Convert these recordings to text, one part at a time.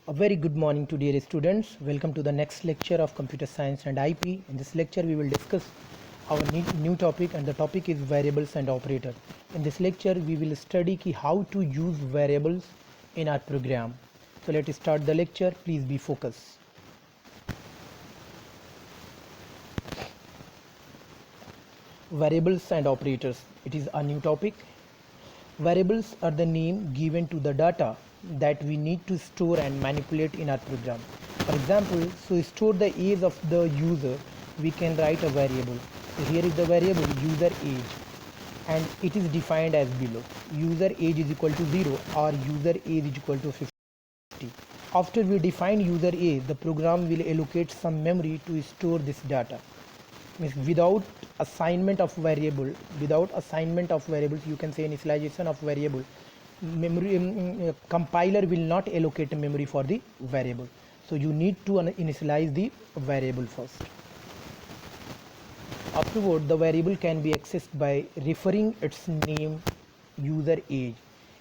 A very good morning to dear students. Welcome to the next lecture of Computer Science and IP. In this lecture, we will discuss our new topic, and the topic is variables and operator. In this lecture, we will study how to use variables in our program. So let's start the lecture. Please be focused. Variables and operators. It is a new topic. Variables are the name given to the data that we need to store and manipulate in our program. For example, to store the age of the user, we can write a variable. So here is the variable user age, and it is defined as below. User age is equal to 0 or user age is equal to 50. After we define user age, the program will allocate some memory to store this data. Without assignment of variables, you can say initialization of variable, compiler will not allocate memory for the variable. So you need to initialize the variable first. Afterward, the variable can be accessed by referring its name user age.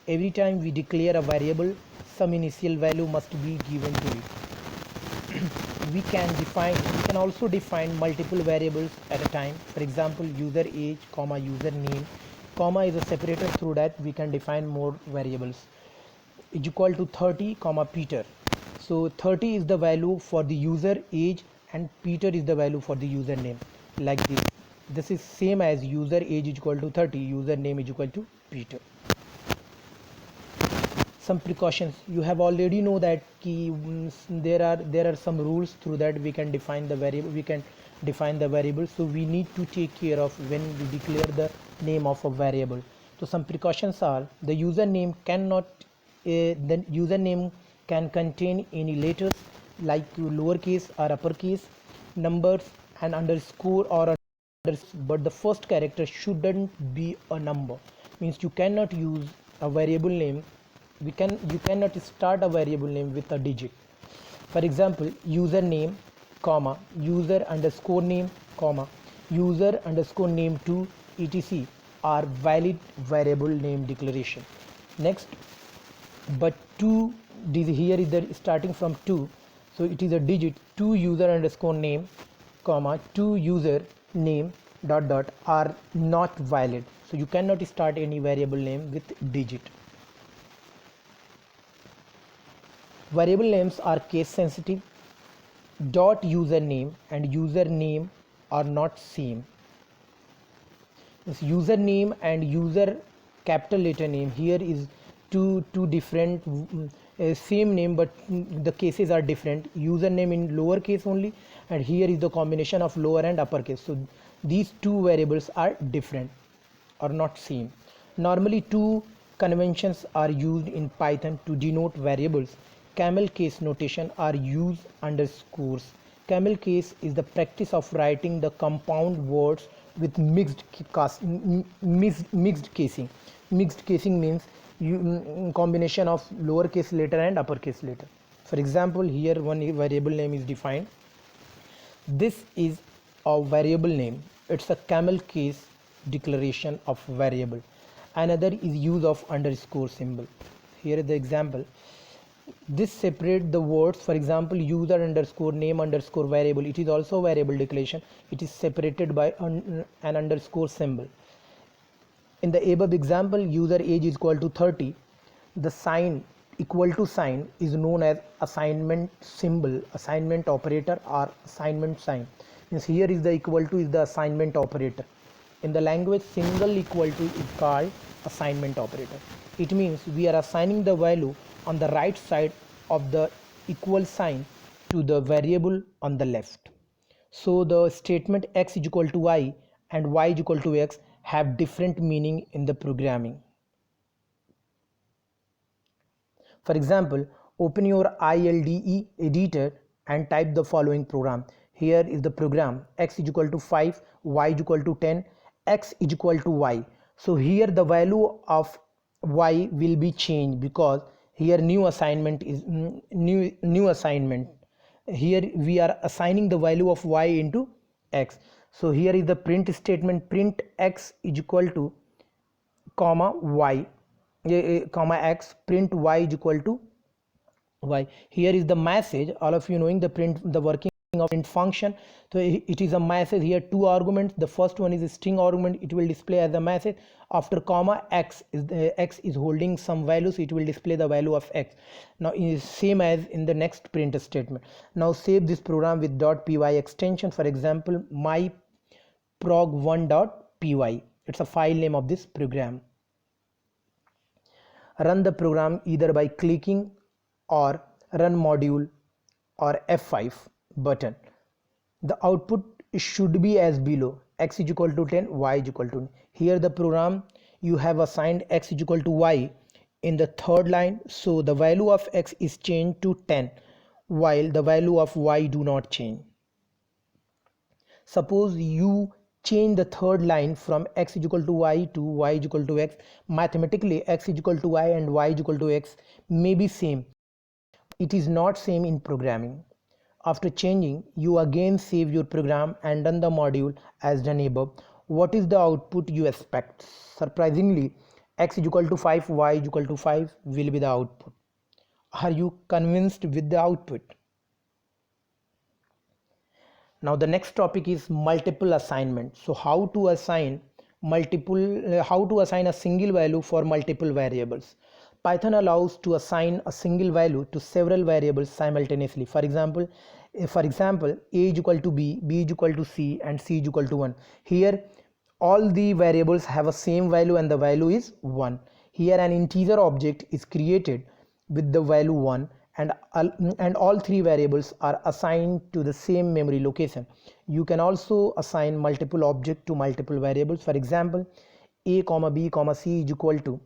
Every time we declare a variable, some initial value must be given to it. We can also define multiple variables at a time. For example, user age, comma, user name, comma is a separator, through that we can define more variables. Is equal to 30, comma, Peter. So 30 is the value for the user age and Peter is the value for the username, like this. This is same as user age is equal to 30, username is equal to Peter. Some precautions. You have already know that there are some rules through that we can define the variable. So we need to take care of when we declare the name of a variable. So some precautions are: the username can contain any letters like lowercase or uppercase, numbers and underscore or but the first character shouldn't be a number. Means you cannot use a variable name. You cannot start a variable name with a digit. For example, username, comma, user underscore name, comma, user underscore name to etc are valid variable name declaration. Next, but two, here is the starting from 2, so it is a digit. 2 user underscore name, comma, 2 user name dot dot are not valid. So you cannot start any variable name with digit. Variable names are case sensitive. Dot username and username are not same. This username and user capital letter name, here is two different same name, but the cases are different. Username in lowercase only, and here is the combination of lower and uppercase. So these two variables are different or not same. Normally two conventions are used in Python to denote variables. Camel case notation are used underscores. Camel case is the practice of writing the compound words with mixed casing. Mixed casing means combination of lowercase letter and uppercase letter. For example, here one variable name is defined. This is a variable name. It's a camel case declaration of variable. Another is use of underscore symbol. Here is the example. This separate the words. For example, user underscore name underscore variable, it is also variable declaration. It is separated by an underscore symbol. In the above example, user age is equal to 30. The sign equal to sign is known as assignment symbol, assignment operator, or assignment sign. Means here is the equal to is the assignment operator. In the language, single equal to is called assignment operator. It means we are assigning the value on the right side of the equal sign to the variable on the left. So the statement x is equal to y and y is equal to x have different meaning in the programming. For example, open your ILDE editor and type the following program. Here is the program: x is equal to 5, y is equal to 10, x is equal to y. So here the value of y will be changed because here new assignment is new assignment. Here we are assigning the value of y into x. So here is the print statement: print x is equal to comma y comma x, print y is equal to Why? Here is the message, all of you knowing the working of print function. So it is a message. Here two arguments, the first one is a string argument, it will display as a message. After comma, x is holding some value, so it will display the value of x. Now it is same as in the next print statement. Now save this program with .py extension, for example my prog1.py, it's a file name of this program. Run the program either by clicking or run module or F5 button. The output should be as below: x is equal to 10, y is equal to 10. Here the program, you have assigned x is equal to y in the third line, so the value of x is changed to 10 while the value of y do not change. Suppose you change the third line from x is equal to y to y is equal to x. Mathematically x is equal to y and y is equal to x may be same. It is not same in programming. After changing, you again save your program and run the module as done above. What is the output you expect? Surprisingly, x is equal to 5, y is equal to 5 will be the output. Are you convinced with the output? Now the next topic is multiple assignment. So how to assign a single value for multiple variables. Python allows to assign a single value to several variables simultaneously. For example, a is equal to b is equal to c, and c is equal to 1. Here all the variables have a same value and the value is 1. Here an integer object is created with the value 1, and all three variables are assigned to the same memory location. You can also assign multiple objects to multiple variables. For example, a comma b comma c is equal to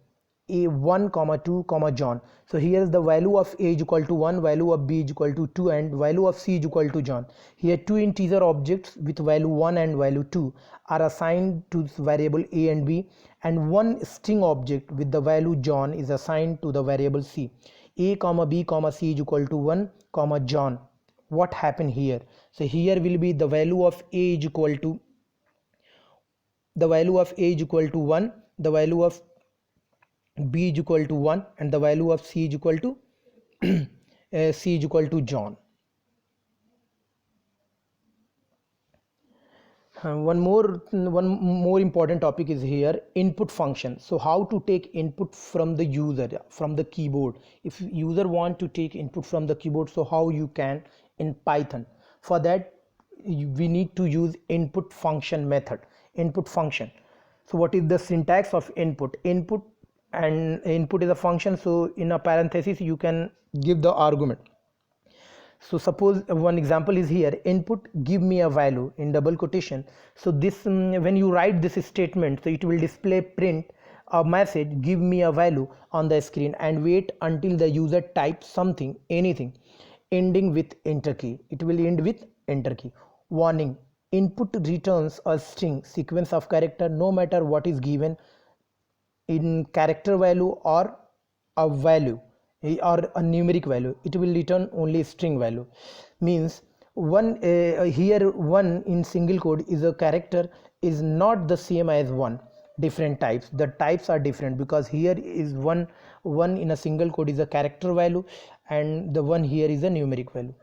a1 comma 2 comma John. So here is the value of a is equal to 1, value of b is equal to 2, and value of c is equal to John. Here two integer objects with value 1 and value 2 are assigned to variable a and b, and one string object with the value John is assigned to the variable c. A comma b comma c is equal to 1 comma John. What happened here? So here will be the value of a is equal to 1, the value of b is equal to 1, and the value of c is equal to c is equal to John. One more important topic is here, input function. So how to take input from the user, from the keyboard. If user want to take input from the keyboard, so how you can in Python? For that we need to use input function method. Input function. So what is the syntax of input? Input is a function, so in a parenthesis you can give the argument. So suppose one example is here, input give me a value in double quotation. So this when you write this statement, so it will display print a message give me a value on the screen, and wait until the user types something, anything ending with enter key. It will end with enter key. Warning, input returns a string sequence of character, no matter what is given in character value or a value or a numeric value. It will return only string value. Means here one in single quote is a character is not the same as one. Different types, the types are different, because here is one in a single quote is a character value, and the one here is a numeric value.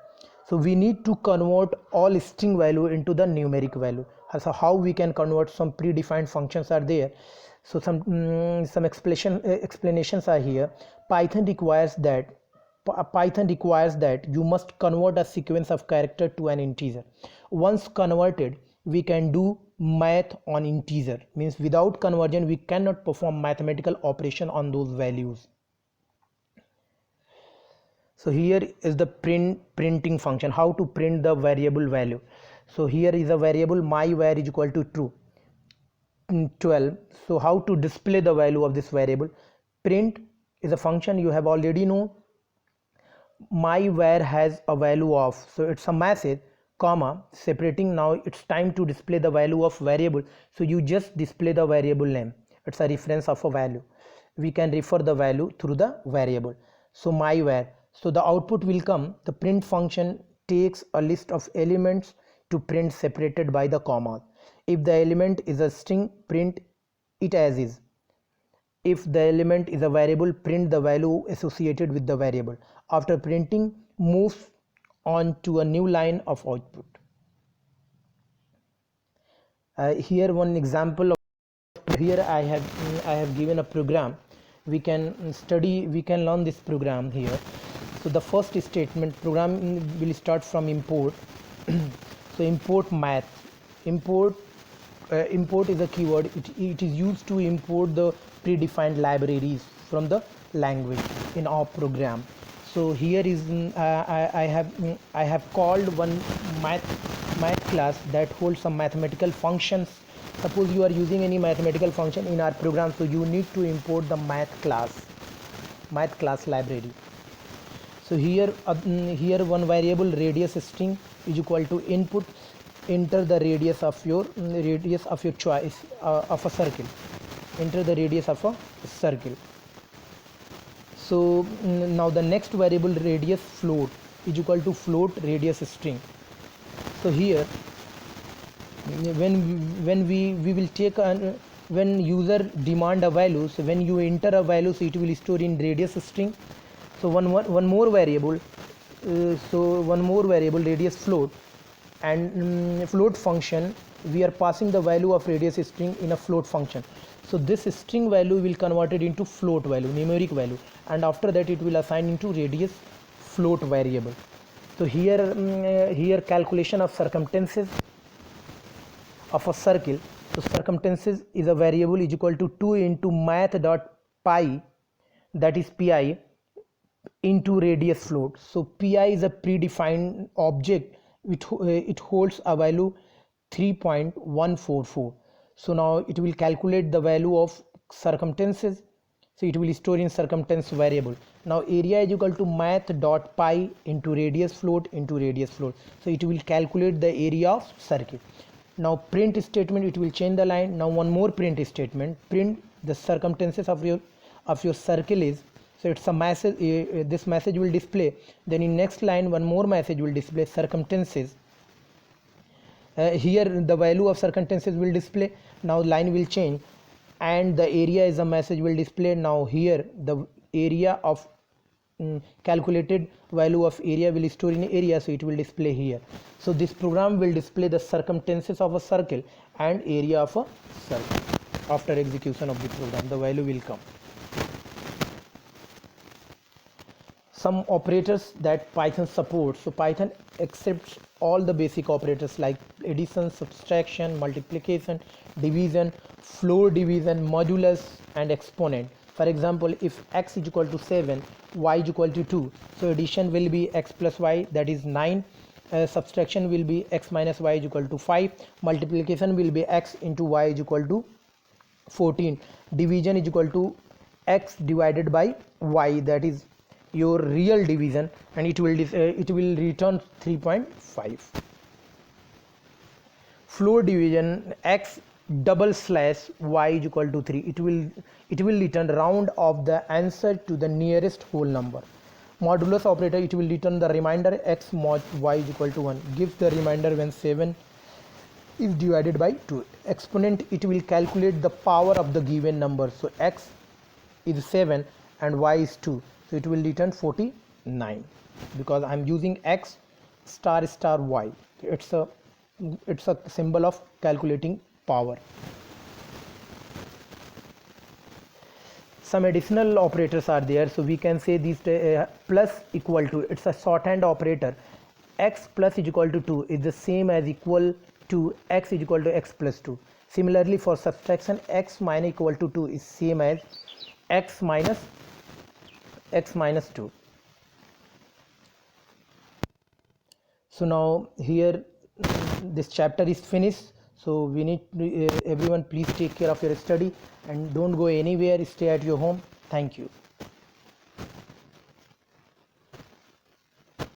So we need to convert all string value into the numeric value. So how we can convert? Some predefined functions are there. So some explanations are here. Python requires that you must convert a sequence of character to an integer. Once converted, we can do math on integer. Means without conversion we cannot perform mathematical operation on those values. So here is the printing function, how to print the variable value. So here is a variable my_var is equal to true 12. So how to display the value of this variable? Print is a function you have already know. My_var has a value of, so it's a message comma separating. Now it's time to display the value of variable, so you just display the variable name. It's a reference of a value. We can refer the value through the variable. So my_var, so the output will come. The print function takes a list of elements to print separated by the comma. If the element is a string, print it as is. If the element is a variable, print the value associated with the variable. after printing moves on to a new line of output. Here one example of, here I have given a program. We can learn this program here. So the first statement program will start from import. So import math. Import is a keyword. It is used to import the predefined libraries from the language in our program. So here is I have called one math class that holds some mathematical functions. Suppose you are using any mathematical function in our program, so you need to import the math class library. So here one variable radius string is equal to input. Enter the radius of your choice of a circle. Enter the radius of a circle. So now the next variable radius float is equal to float radius string. So here when we will take when user demand a value, so when you enter a value, so it will store in radius string. So one more variable radius float, and float function, we are passing the value of radius string in a float function. So this string value will convert it into float value, numeric value, and after that it will assign into radius float variable. So here calculation of circumferences of a circle. So circumferences is a variable is equal to 2 into math.pi, that is pi, into radius float. So pi is a predefined object. It holds a value 3.144. So now it will calculate the value of circumferences. So it will store in circumference variable. Now area is equal to math.pi into radius float. So it will calculate the area of circle. Now print statement, it will change the line. Now one more print statement, print the circumferences of your circle is. So it's a message, this message will display. Then in next line one more message will display circumferences. Here the value of circumferences will display. Now line will change, and the area is a message will display. Now here the area of calculated value of area will store in area, so it will display here. So this program will display the circumferences of a circle and area of a circle. After execution of the program, the value will come. Some operators that Python supports. So Python accepts all the basic operators like addition, subtraction, multiplication, division, floor division, modulus, and exponent. For example, if x is equal to 7, y is equal to 2, so addition will be x plus y, that is 9. Subtraction will be x minus y is equal to 5. Multiplication will be x into y is equal to 14. Division is equal to x divided by y, that is your real division, and it will return 3.5. Floor division, x double slash y is equal to 3. It will return round of the answer to the nearest whole number. Modulus operator, it will return the remainder x mod y is equal to 1. Gives the remainder when 7 is divided by 2. Exponent, it will calculate the power of the given number. So x is 7 and y is 2. So it will return 49 because I am using x star star y. It's a symbol of calculating power. Some additional operators are there, so we can say these plus equal to, it's a shorthand operator. X plus is equal to 2 is the same as equal to x is equal to x plus 2. Similarly for subtraction, x minus equal to 2 is same as x minus 2. So now here this chapter is finished. So we need everyone please take care of your study and don't go anywhere, stay at your home. Thank you.